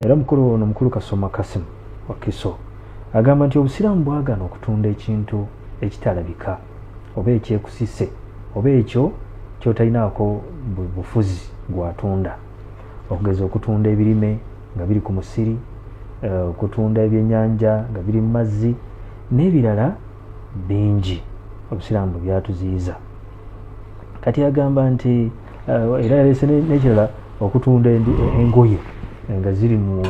Era mukulu Kasoma Kasim wa Kiso agamba nti obusiraamu bwagana okutunda ekintu ekitalabika oba ekyekusise oba ekyo kyotalinaako bufuzi gwatunda, okugeza okutunda ebirime nga biri ku musiri, okutunda ebyennyanja nga biri mu mazzi n'ebirala bingi obusiraamu byatuziyiza. Kati agamba nti era yalese n'ekirala okutunda engoye nga ziri mu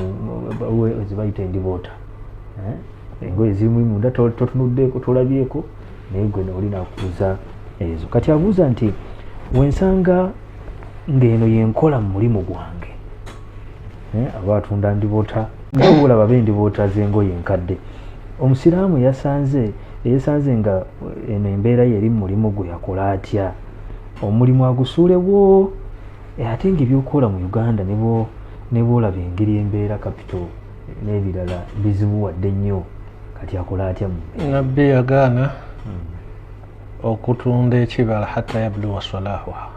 zibayita endiboota, engoye ziri munda totunuddeeko tolabyeko naye gwe olina kubuuza ezo. Kati abuuza nti wensanga ng'eno yenkola mu mulimu gwange, aba atunda ndiboota nga olaba b'endiboota z'engoye enkadde, omusiraamu yesanze nga eno embeera yeri mu mulimu gwe yakola atya, omulimu agusuulewo ate ng'ebyokola mu Uganda ne bwolaba engeri embeera kapito n'ebirala bizibu wadde nnyo, kati akola atya mu nabbi yagaana okutunda ekibala hatta yabluwa salahuha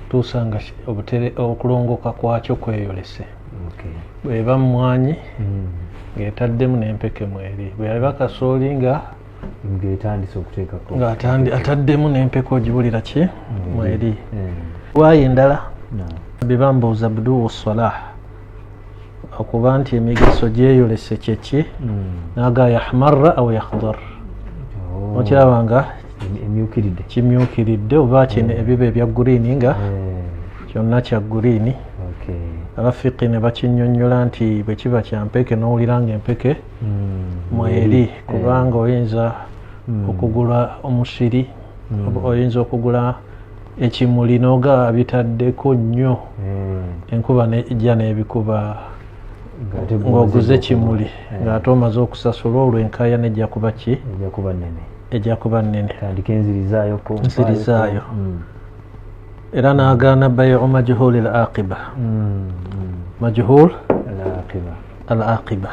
tusanga okulongoka kwakyo kweyolese. Bweba mmwanyi ng'etaddemu n'empeke mweri, bwe yaba kasooli ng'etandise okuteekako ataddemu n'empeke ogibulira ki mweri. Waayo endala bibambuuza bduwu salah okuba nti emigaso gyeyolese kyeki naga yahmarra aw yakhdar, okiraba nga kimyukiridde oba kino ebiba ebya gurini nga kyonna kya gurini. Abafiqi ne bakinnyonnyola nti bwe kiba kya mpeke n'owulira nga empeke mweri, kubanga oyinza okugula omusiri, oyinza okugula ekimuli n'oga bitaddeko nnyo, enkuba nejja n'ebikuba ng'oguze ekimuli ng'ate omaze okusasula, olwo enkaaya nejja kuba ki? Ejja kuba nnene. Nzirizaayo. Era n'agaana bayu majhul al-aqiba. Majhul al-aqiba.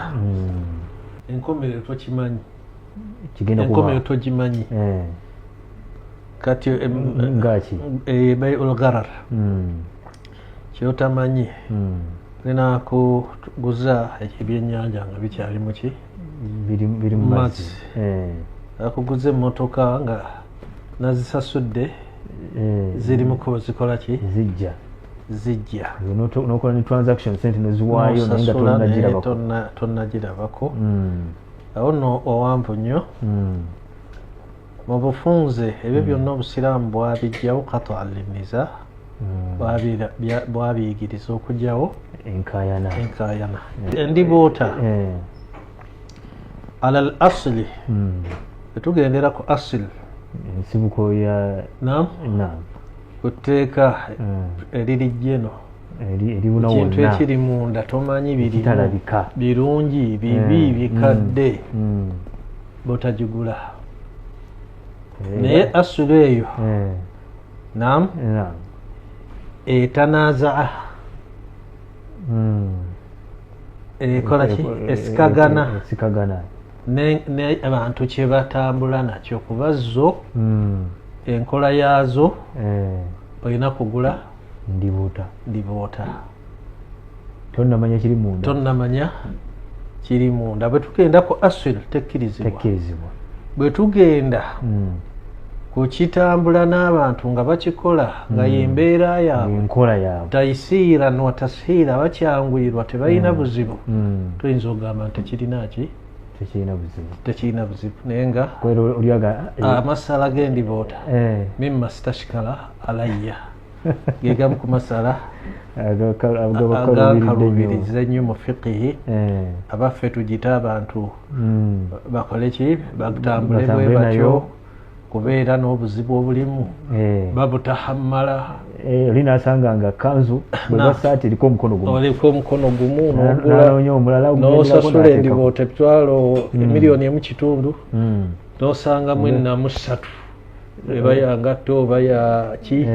Enkomerero tokimanyi, enkomerero togimanyi. Kati ngaki bayul gharar kyotamanyi, nina kuguza ebyennyanja nga bikyali muki biri mu mazzi, akuguza emmotoka nga nazisasudde zirimu ko zikola ki zijja nokola ne transaction sente noziwaayo naye nga tonnagirabako. Awo no owanvu nnyo mu bufunze ebyo byonna obusiraamu bwabijjawo qat'an linniza, bwabiyigiriza okujjawo enkaayana. Endiboota ala al asli etugendera ku asili ensibuko ya kuteeka eririjjeno ekintu ekiri munda tomanyi birimu birungi bibi bikadde botagigula, naye asulu eyo etanazaa ekola ki esikagana ne abantu kye batambula nakyo, kuba zo enkola yaazo olina kugula ndiboota tonnamanya kiri munda. Bwe tugenda ku asul tekkirizibwa, bwe tugenda kukitambula n'abantu nga bakikola nga yembeera yaabwe tayisiiran wa tashiira, bakyanguyirwa tebalina buzibu, tuyinza okugamba nti tekirina buzibu. Naye nga amasala g'endiboota mimma stashkala alayya gegamu ku masala agakalubiriza ennyo mu fiqihi. Abaffe tugita abantu bakole ki, batambule bwe batyo, kubeera n'obuzibu obulimu babutahammala. Linasanga nga kanzu bwebasaati eriko omukono gumu n'ogula n'osasula endiboota emitwalo emiliyoni emu kitundu n'osanga mwena mu 3 eba yangatte oba yaki,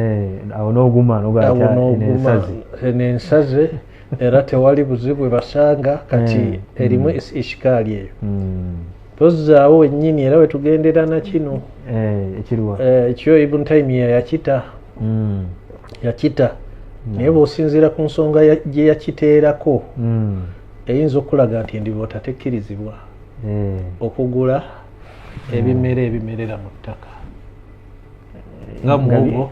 awo n'oguma n'ensaze era tewali buzibu ebasanga. Kati erimu ishikaali eyo tozzaawo wennyini. Era wetugendera na kino ekyo Ibn Taymiyyah yakita naye bw'osinziira ku nsonga gye yakiteerako eyinza okulaga nti endiboota tekkirizibwa okugula ebimera ebimerera mu ttaka nga muwogo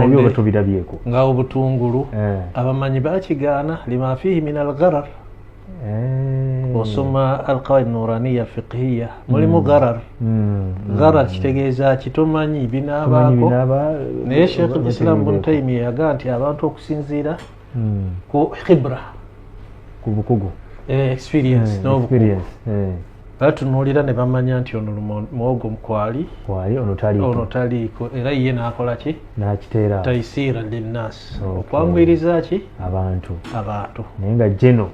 nabyo batubirabyeko nga obutungulu abamanyi bakigaana lima fihi min algharar osoma alqawaid nuraniya fiqhiya mulimu gharar gharar kitegeeza kitomanyi binaabaako naye Sheikh al-Islam Ibn Taymiyyah yagaa nti abantu okusinziira ku khibra ku bukugu experience n'obukugu batunuulira ne bamanya nti ono muwogo mukwali ono taliiko era ye n'akola ki n'akiteera taisiira linnas okwanguyiriza ki abantu naye nga jeno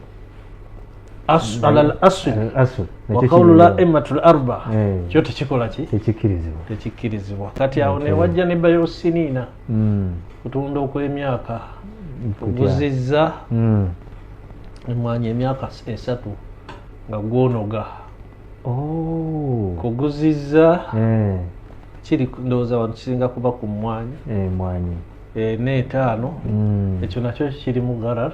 ala al-asl wa qawlu al-a'immatu al-arba kyo tekikola ki tekikkirizibwa kati awo ne wajja ne bayosiniina kutunda okw'emyaka oguzizza emwanyi emyaka 3 nga gwonoga kuguzizza kiri ndowooza wano kisinga kuba ku mmwanyi n'etaano ekyo nakyo kiri mu gharar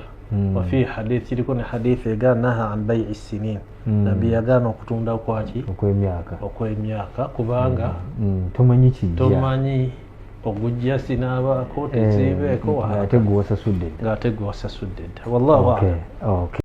wafi hadith kiriko ne hadith egaana naha an bai'i sinin nabbi yagaana okutunda okwaki okw'emyaka kubanga tomanyi ogujja sinaabaako teziibeeko ng'ate gwe wasasudde dda wallahu a'lam